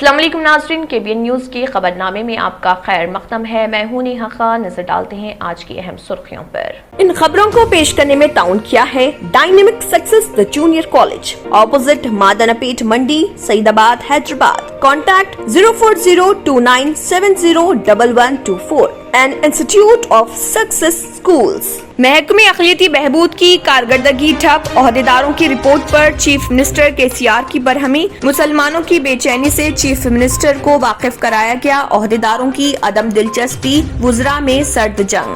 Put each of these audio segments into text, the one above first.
السلام علیکم ناظرین، KBN نیوز کے خبرنامے میں آپ کا خیر مقدم ہے۔ میں ہوں نیہا خان۔ نظر ڈالتے ہیں آج کی اہم سرخیوں پر۔ ان خبروں کو پیش کرنے میں تعاون کیا ہے ڈائنامک سکسیس دی جونیئر کالج، اپوزٹ مادنا پیٹ منڈی، سعید آباد، Hyderabad. Contact 04029701124 and institute of success schools. محکمہ اقلیتی بہبود کی کارکردگی ٹھپ، عہدیداروں کی رپورٹ پر چیف منسٹر KCR کی برہمی۔ مسلمانوں کی بے چینی سے چیف منسٹر کو واقف کرایا گیا، عہدیداروں کی عدم دلچسپی، وزراء میں سرد جنگ۔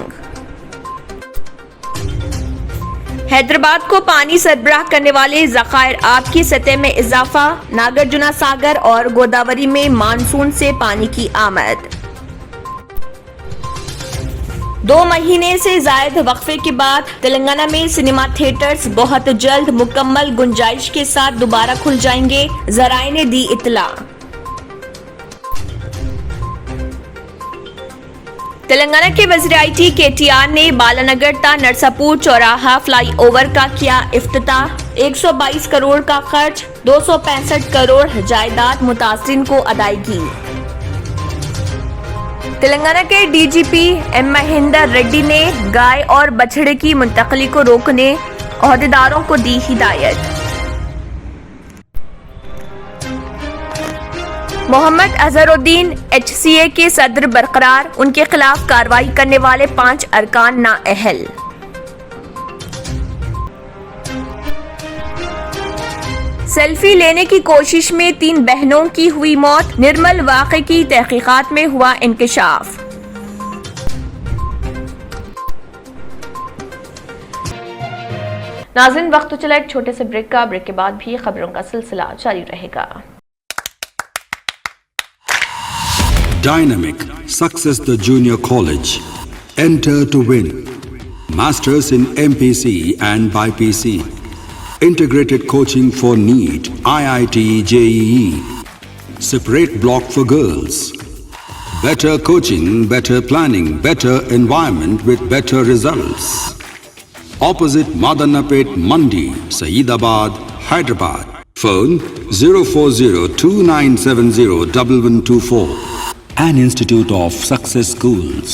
حیدرآباد کو پانی سربراہ کرنے والے ذخائر آب کی سطح میں اضافہ، ناگرجنا ساگر اور گوداوری میں مانسون سے پانی کی آمد۔ 2 مہینے سے زائد وقفے کے بعد تلنگانہ میں سنیما تھیٹرز بہت جلد مکمل گنجائش کے ساتھ دوبارہ کھل جائیں گے، ذرائع نے دی اطلاع۔ تلنگانہ کے وزیر IT KTR نے بالانگر تا نرساپور چوراہا فلائی اوور کا کیا افتتاح، 122 کروڑ کا خرچ، 265 کروڑ جائیداد متاثرین کو ادائیگی۔ تلنگانہ کے DGP M مہندر ریڈی نے گائے اور بچھڑے کی منتقلی کو روکنے عہدیداروں کو دی ہدایت۔ محمد اظہر الدین HCA کے صدر برقرار، ان کے خلاف کارروائی کرنے والے 5 ارکان نااہل۔ سیلفی لینے کی کوشش میں 3 بہنوں کی ہوئی موت، نرمل واقعے کی تحقیقات میں ہوا انکشاف۔ ناظرین، وقت تو چلا ایک چھوٹے سے بریک کا، بریک کے بعد بھی خبروں کا سلسلہ جاری رہے گا۔ Dynamic Success the Junior College. Enter to win. Masters in MPC and BPC. Integrated coaching for NEET, IIT, JEE. Separate block for girls. Better coaching, better planning, better environment with better results. Opposite Madanapet Mandi, Saeedabad, Hyderabad. Phone 04029701124. An Institute of Success Schools.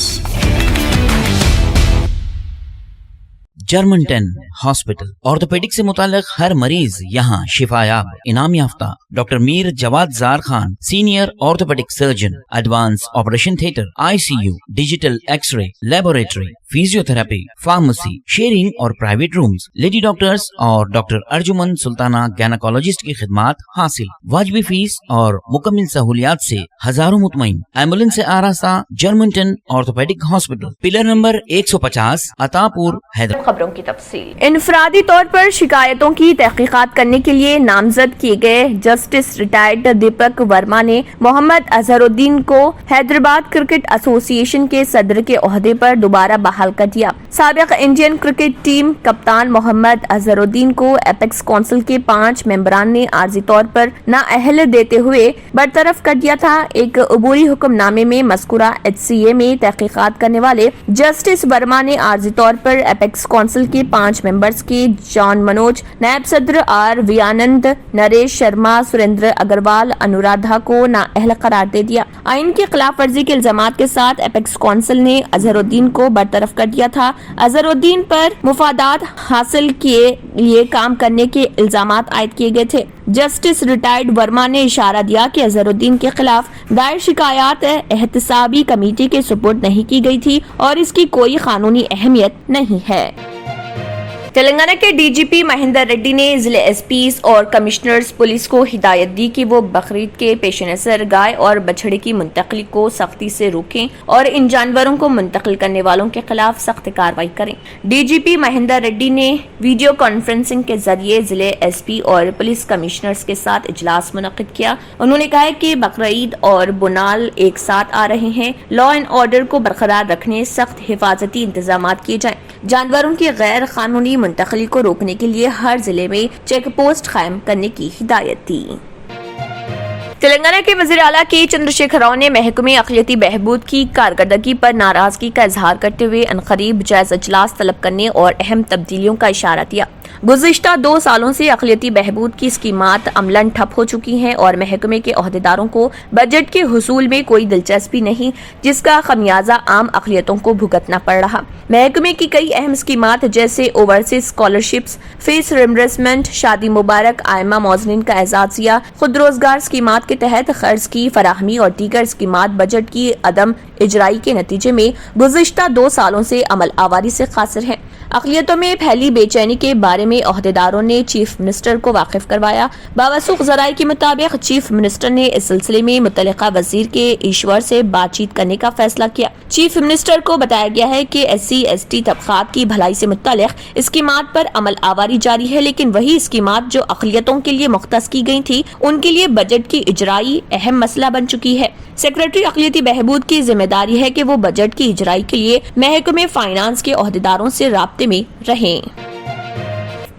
Germanton hospital orthopaedic سے متعلق ہر مریض یہاں شفایاب، انعام یافتہ doctor میر جواد زار Khan, senior orthopaedic surgeon, advance operation theatre, ICU، digital X ray, laboratory, physio therapy, pharmacy, sharing اور private rooms, lady doctors اور doctor Arjumman سلطانہ گینیکولوجسٹ کی خدمات حاصل، واجبی فیس اور مکمل سہولیات سے ہزاروں مطمئن، ایمبولینس سے آراستہ Germanton orthopaedic hospital, pillar number 150، Attapur, Hyderabad. خبروں کی تفصیل۔ انفرادی طور پر شکایتوں کی تحقیقات کرنے کے لیے نامزد کیے گئے جسٹس ریٹائرڈ دیپک ورما نے محمد اظہر الدین کو حیدرآباد کرکٹ ایسوسی ایشن کے صدر کے عہدے پر دوبارہ بحال کر دیا۔ سابق انڈین کرکٹ ٹیم کپتان محمد اظہر الدین کو ایپیکس کونسل کے 5 ممبران نے عارضی طور پر نااہل دیتے ہوئے برطرف کر دیا تھا۔ ایک عبوری حکم نامے میں مذکورہ HCA میں تحقیقات کرنے والے جسٹس ورما نے عارضی طور پر ایپیکس کونسل کے 5 ممبرز کے جان منوج، نائب صدر RV آنند، نریش شرما، سریندر اگروال، انورادھا کو نااہل قرار دے دیا۔ آئین کی خلاف ورزی کے الزامات کے ساتھ ایپیکس کونسل نے اظہر الدین کو برطرف کر دیا تھا۔ اظہر الدین پر مفادات حاصل کے لیے کام کرنے کے الزامات عائد کیے گئے تھے۔ جسٹس ریٹائرڈ ورما نے اشارہ دیا کہ اظہر الدین کے خلاف دائر شکایات احتسابی کمیٹی کے سپرد نہیں کی گئی تھی اور اس کی کوئی قانونی اہمیت نہیں ہے۔ تلنگانہ کے DGP مہندر ریڈی نے ضلع SPs اور کمشنرز پولیس کو ہدایت دی کہ وہ بقرعید کے پیش نظر گائے اور بچھڑے کی منتقلی کو سختی سے روکیں اور ان جانوروں کو منتقل کرنے والوں کے خلاف سخت کارروائی کریں۔ DGP مہندر ریڈی نے ویڈیو کانفرنسنگ کے ذریعے ضلع SP اور پولیس کمشنرز کے ساتھ اجلاس منعقد کیا۔ انہوں نے کہا کہ بقرعید اور بونال ایک ساتھ آ رہے ہیں، لا اینڈ آرڈر کو برقرار رکھنے سخت حفاظتی انتظامات کیے جائیں، جانوروں کی غیر قانونی منتقلی کو روکنے کے لیے ہر ضلع میں چیک پوسٹ قائم کرنے کی ہدایت دی۔ تلنگانہ کے وزیر اعلیٰ کے چندرشیکھر راؤ نے محکمہ اقلیتی بہبود کی کارکردگی پر ناراضگی کا اظہار کرتے ہوئے عنقریب جائزہ اجلاس طلب کرنے اور اہم تبدیلیوں کا اشارہ دیا۔ گزشتہ 2 سالوں سے اقلیتی بہبود کی اسکیمات عملاً ٹھپ ہو چکی ہیں اور محکمے کے عہدیداروں کو بجٹ کے حصول میں کوئی دلچسپی نہیں، جس کا خمیازہ عام اقلیتوں کو بھگتنا پڑ رہا۔ محکمے کی کئی اہم اسکیمات جیسے اوورسیز اسکالرشپس، فیس ریمبرسمنٹ، شادی مبارک، آئمہ معززین کا اعزازیہ، خود روزگار اسکیمات کے تحت قرض کی فراہمی اور دیگر اسکیمات بجٹ کی عدم اجرائی کے نتیجے میں گزشتہ 2 سالوں سے عمل آوری سے قاصر ہیں۔ اقلیتوں میں پھیلی بے چینی کے بارے میں عہدیداروں نے چیف منسٹر کو واقف کروایا۔ باوثوق ذرائع کے مطابق چیف منسٹر نے اس سلسلے میں متعلقہ وزیر کے ایشور سے بات چیت کرنے کا فیصلہ کیا۔ چیف منسٹر کو بتایا گیا ہے کہ SC/ST طبقات کی بھلائی سے متعلق اسکیمات پر عمل آوری جاری ہے، لیکن وہی اسکیمات جو اقلیتوں کے لیے مختص کی گئی تھی ان کے لیے بجٹ کی اجرائی اہم مسئلہ بن چکی ہے۔ سیکریٹری اقلیتی بہبود کی ذمہ داری ہے کہ وہ بجٹ کی اجرائی کے لیے محکمہ فائنانس کے عہدیداروں سے رابطے میں رہیں۔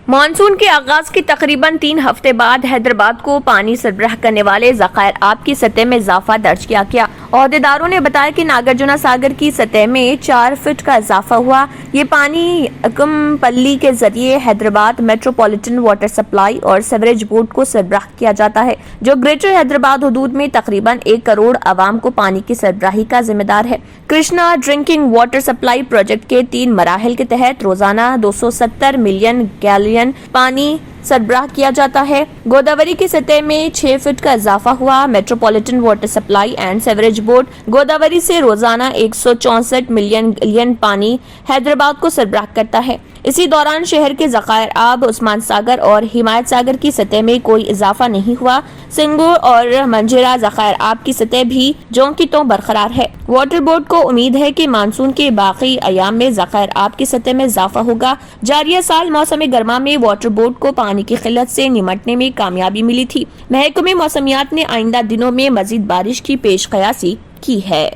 مانسون کے آغاز کے تقریباً 3 ہفتے بعد حیدرآباد کو پانی سربراہ کرنے والے ذخائر آب کی سطح میں اضافہ درج کیا گیا۔ عہدیداروں نے بتایا کہ ناگرجنا ساگر کی سطح میں 4 فٹ کا اضافہ ہوا۔ یہ پانی کم پلی کے ذریعے حیدرآباد میٹروپولیٹن واٹر سپلائی اور سیوریج بورڈ کو سربراہ کیا جاتا ہے، جو گریٹر حیدرآباد حدود میں تقریباً 1 کروڑ عوام کو پانی کی سربراہی کا ذمہ دار ہے۔ Krishna drinking water supply project کے 3 مراحل کے تحت روزانہ 270 ملین گیلن پانی سربراہ کیا جاتا ہے۔ گوداوری کی سطح میں 6 فٹ کا اضافہ ہوا۔ Metropolitan water supply and sewerage board Godavari سے روزانہ 164 ملین گیلن پانی حیدرآباد کو سربراہ کرتا ہے۔ اسی دوران شہر کے ذخائر آب عثمان ساگر اور حمایت ساگر کی سطح میں کوئی اضافہ نہیں ہوا۔ سنگور اور منجیرا ذخائر آب کی سطح بھی جوں کی توں برقرار ہے۔ واٹر بورڈ کو امید ہے کہ مانسون کے باقی ایام میں ذخائر آب کی سطح میں اضافہ ہوگا۔ جاریہ سال موسم گرما میں واٹر بورڈ کو پانی کی قلت سے نمٹنے میں کامیابی ملی تھی۔ محکمہ موسمیات نے آئندہ دنوں میں مزید بارش کی پیش قیاسی کی ہے۔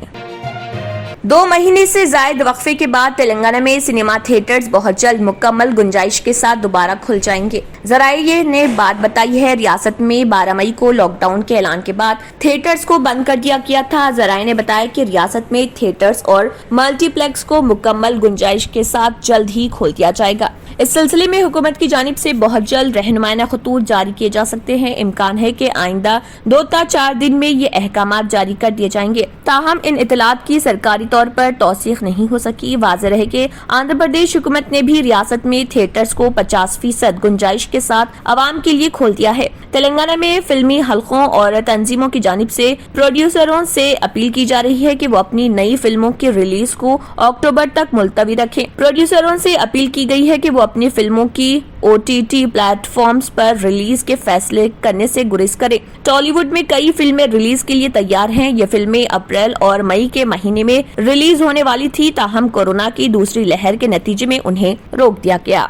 2 مہینے سے زائد وقفے کے بعد تلنگانہ میں سنیما تھیٹرز بہت جلد مکمل گنجائش کے ساتھ دوبارہ کھل جائیں گے۔ ذرائع نے بات بتائی ہے۔ ریاست میں 12 مئی کو لاک ڈاؤن کے اعلان کے بعد تھیٹرز کو بند کر دیا گیا تھا۔ ذرائع نے بتایا کہ ریاست میں تھیٹرز اور ملٹی پلیکس کو مکمل گنجائش کے ساتھ جلد ہی کھول دیا جائے گا۔ اس سلسلے میں حکومت کی جانب سے بہت جلد رہنمائانہ خطوط جاری کیے جا سکتے ہیں۔ امکان ہے کہ آئندہ 2 تا 4 دن میں یہ احکامات جاری کر دیے جائیں گے۔ تاہم ان اطلاعات کی سرکاری طور پر توثیق نہیں ہو سکی۔ واضح رہے کہ آندھرا پردیش حکومت نے بھی ریاست میں تھیٹرز کو 50% گنجائش کے ساتھ عوام کے لیے کھول دیا ہے۔ تلنگانہ میں فلمی حلقوں اور تنظیموں کی جانب سے پروڈیوسروں سے اپیل کی جا رہی ہے کہ وہ اپنی نئی فلموں کی ریلیز کو اکتوبر تک ملتوی رکھیں۔ پروڈیوسروں سے اپیل کی گئی ہے کہ وہ اپنی فلموں کی OTT پلیٹ فارمز پر ریلیز کے فیصلے کرنے سے گریز کریں۔ ٹالی ووڈ میں کئی فلمیں ریلیز کے لیے تیار ہیں۔ یہ فلمیں اپریل اور مئی کے مہینے میں ریلیز ہونے والی تھی، تاہم کورونا کی دوسری لہر کے نتیجے میں انہیں روک دیا گیا۔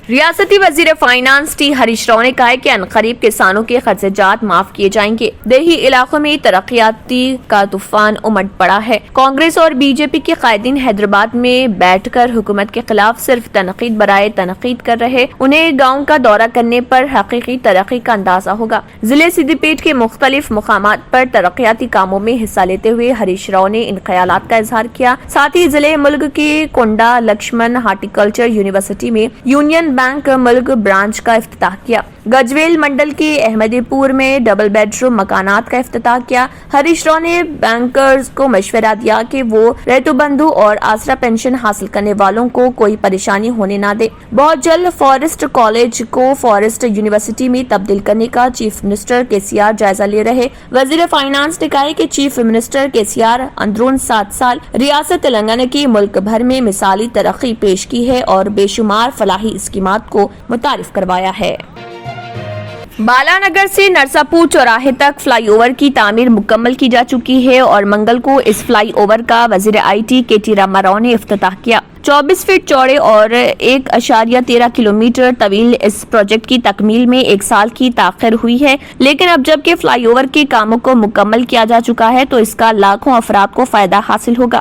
ریاستی وزیر فائنانس ٹی ہریش راؤ نے کہا ہے کہ عنقریب کسانوں کے قرض جات معاف کیے جائیں گے۔ دیہی علاقوں میں ترقیاتی کا طوفان امڈ پڑا ہے۔ کانگریس اور BJP کے قائدین حیدرآباد میں بیٹھ کر حکومت کے خلاف صرف تنقید برائے تنقید کر رہے، انہیں گاؤں کا دورہ کرنے پر حقیقی ترقی کا اندازہ ہوگا۔ ضلع سدی پیٹ کے مختلف مقامات پر ترقیاتی کاموں میں حصہ لیتے ہوئے ہریش راؤ نے ان خیالات کا اظہار کیا۔ ساتھ ہی ضلع ملک کے کونڈا لکشمن ہارٹیکلچر یونیورسٹی میں یونین بینک ملک برانچ کا افتتاح کیا۔ گجویل منڈل کے احمدی پور میں ڈبل بیڈ روم مکانات کا افتتاح کیا۔ ہریش راؤ نے بینکرز کو مشورہ دیا کہ وہ ریتو بندھو اور آسرا پینشن حاصل کرنے والوں کو کوئی پریشانی ہونے نہ دے۔ بہت جلد فارسٹ کالج کو فارسٹ یونیورسٹی میں تبدیل کرنے کا چیف منسٹر KCR جائزہ لے رہے۔ وزیر فائنانس نے کہا کہ چیف منسٹر KCR اندرون 7 سال ریاست تلنگانہ کی ملک بھر میں مثالی ترقی پیش کی ہے اور بے شمار فلاحی اسکیمات کو متعارف کروایا ہے۔ بالانگر سے نرساپور چوراہے تک فلائی اوور کی تعمیر مکمل کی جا چکی ہے اور منگل کو اس فلائی اوور کا وزیر IT KT راما راؤ نے افتتاح کیا۔ 24 فٹ چوڑے اور 1.13 کلومیٹر طویل اس پروجیکٹ کی تکمیل میں 1 سال کی تاخیر ہوئی ہے، لیکن اب جبکہ فلائی اوور کے کاموں کو مکمل کیا جا چکا ہے تو اس کا لاکھوں افراد کو فائدہ حاصل ہوگا۔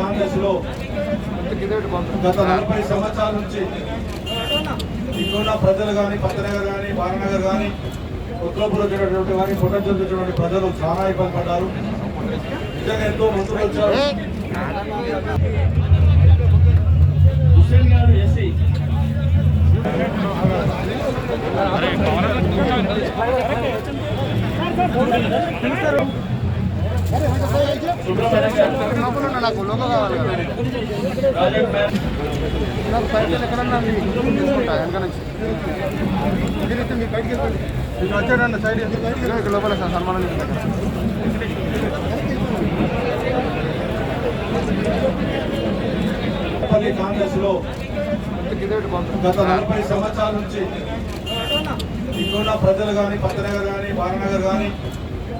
కాంగ్రెస్ లో గత 40 సంవత్సరాల నుంచి ఇక్కడున్న ప్రజలు కానీ, పత్తనగర్ కానీ, బాలనగర్ కానీ, ఉత్తరపూర్ వచ్చేటటువంటి కానీ, పొటెన్షియల్ వచ్చేటువంటి ప్రజలు చాలా ఇబ్బంది పడ్డారు. నిజంగా ఎంతో మంత్రులు వచ్చారు. హుస్సేన్ గారు ఎస్సీ నాకు లోగో కావాలి. నాకు పైకి ఎక్కడన్నా తీసుకుంటా వెనక నుంచి మీరైతే మీ బయటికి మీకు వచ్చాడన్న సైడ్ ఇక్కడ లోపల సన్మానం కాంగ్రెస్ లో గత 40 సంవత్సరాల నుంచి ఇక్కడున్న ప్రజలు కానీ, పత్తనగర్ కానీ, బాలనగర్ కానీ,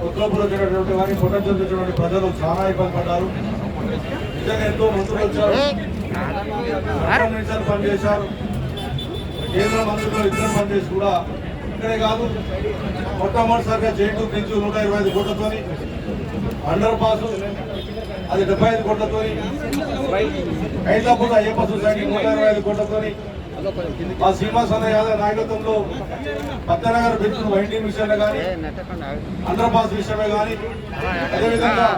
ఉత్తరపూర్ వచ్చేటటువంటి కానీ, పొటెన్షియల్ వచ్చేటువంటి ప్రజలు చాలా ఇబ్బంది పడ్డారు. నిజంగా ఎంతో మంత్రులు వచ్చారు, నిమిషాలు పనిచేశారు. కేంద్ర మంత్రులు ఇద్దరు పనిచేసి కూడా ఇక్కడే కాదు, మొట్టమొదటిసారిగా జైటూ బ్రిడ్జ్ 125 కోట్లతో, అండర్ పాస్ అది 75 కోట్లతో, హైదరాబాద్ అయ్యప్ప సొసైటీ 125 కోట్లతో, ఆ శ్రీనివాస యాదవ్ నాయకత్వంలో పత్తనగర్ బ్రిడ్జ్ వైండింగ్ విషయంలో కానీ, అండర్ పాస్ విషయమే కానీ, అదేవిధంగా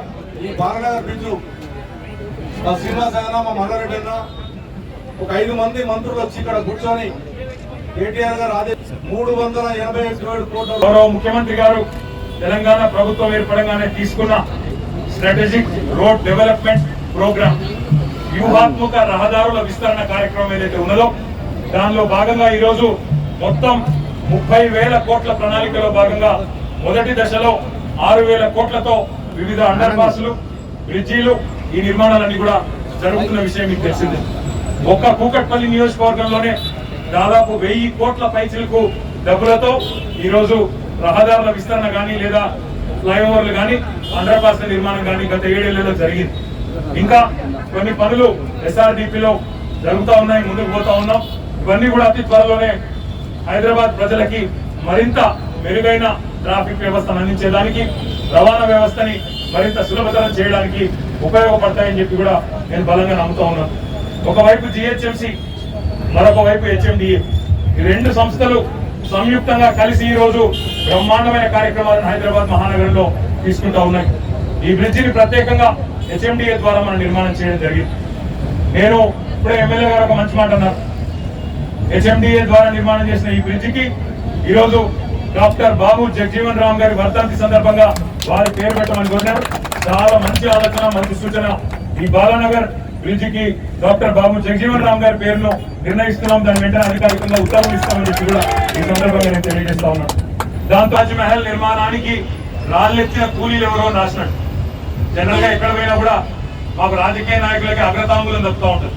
ఈ బాలనగర్ బ్రిడ్జ్ మా శ్రీనివాస యాదవ్, మా మల్లారెడ్డి అన్న, ఒక 5 మంది మంత్రులు వచ్చి ఇక్కడ కూర్చొని కేటీఆర్ గారు 387 కోట్ల గౌరవ ముఖ్యమంత్రి గారు తెలంగాణ ప్రభుత్వం ఏర్పడంగానే తీసుకున్న స్ట్రాటజిక్ రోడ్ డెవలప్మెంట్ ప్రోగ్రామ్, వ్యూహాత్మక రహదారుల విస్తరణ కార్యక్రమం ఏదైతే ఉన్నదో దానిలో భాగంగా ఈరోజు మొత్తం 30,000 కోట్ల ప్రణాళికలో భాగంగా మొదటి దశలో 6,000 కోట్లతో వివిధ అండర్ పాస్లు, బ్రిడ్జీలు, ఈ నిర్మాణాలన్నీ కూడా జరుగుతున్న విషయం మీకు తెలిసిందే. ఒక్క కూకట్పల్లి నియోజకవర్గంలోనే దాదాపు 1000 కోట్ల పైచిలకు డబ్బులతో ఈరోజు రహదారుల విస్తరణ కానీ, లేదా ఫ్లైఓవర్లు కానీ, అండర్ పాస్ల నిర్మాణం కానీ గత 7 ఏళ్లలో జరిగింది. ఇంకా కొన్ని పనులు SRDPలో జరుగుతూ ఉన్నాయి, ముందుకు పోతా ఉన్నాం. ఇవన్నీ కూడా అతి త్వరలోనే హైదరాబాద్ ప్రజలకి మరింత మెరుగైన ట్రాఫిక్ వ్యవస్థను అందించేదానికి, రవాణా వ్యవస్థని మరింత సులభతరం చేయడానికి ఉపయోగపడతాయని చెప్పి కూడా నేను బలంగా నమ్ముతా ఉన్నాను. ఒకవైపు GHMC, మరొక వైపు HMDA, ఈ 2 సంస్థలు సంయుక్తంగా కలిసి ఈ రోజు బ్రహ్మాండమైన కార్యక్రమాలను హైదరాబాద్ మహానగరంలో తీసుకుంటా ఉన్నాయి. ఈ బ్రిడ్జిని ప్రత్యేకంగా HMDA ద్వారా మనం నిర్మాణం చేయడం జరిగింది. నేను ఇప్పుడే ఎమ్మెల్యే గారు ఒక మంచి మాట అన్నారు. HMDA ద్వారా నిర్మాణం చేసిన ఈ బ్రిడ్జికి ఈరోజు డాక్టర్ బాబు జగజీవన్ రామ్ గారి వర్ధంతి సందర్భంగా వారి పేరు పెట్టమని కోరినారు. చాలా మంచి ఆలోచన, మంచి సూచన. ఈ బాలానగర్ బ్రిడ్జికి డాక్టర్ బాబు జగజీవన్ రామ్ గారి పేరును నిర్ణయిస్తున్నాం. దాని వెంటనే అధికారికంగా ఉత్తర్వులు ఇస్తామని చెప్పి కూడా ఈ సందర్భంగా నేను తెలియజేస్తా ఉన్నాను. దాంతో తాజ్ మహల్ నిర్మాణానికి రాళ్ళెత్తిన కూలీలు ఎవరో రాసినట్టు జనరల్ గా ఎక్కడ పోయినా కూడా మాకు రాజకీయ నాయకులకి అగ్రతాంబూలం దక్కుతూ ఉంటుంది.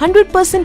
100%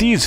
30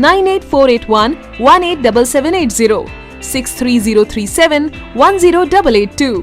9848118780, 63037108882।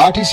RTC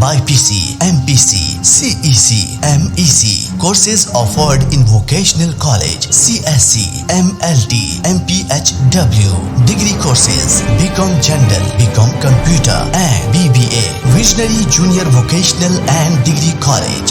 BPC, MPC, CEC, MEC. Courses offered in vocational college CSC, MLT, MPHW. Degree courses BCom General, BCom Computer and BBA. Visionary Junior Vocational and Degree College.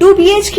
2 BHK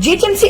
GHMC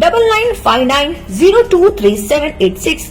9959023786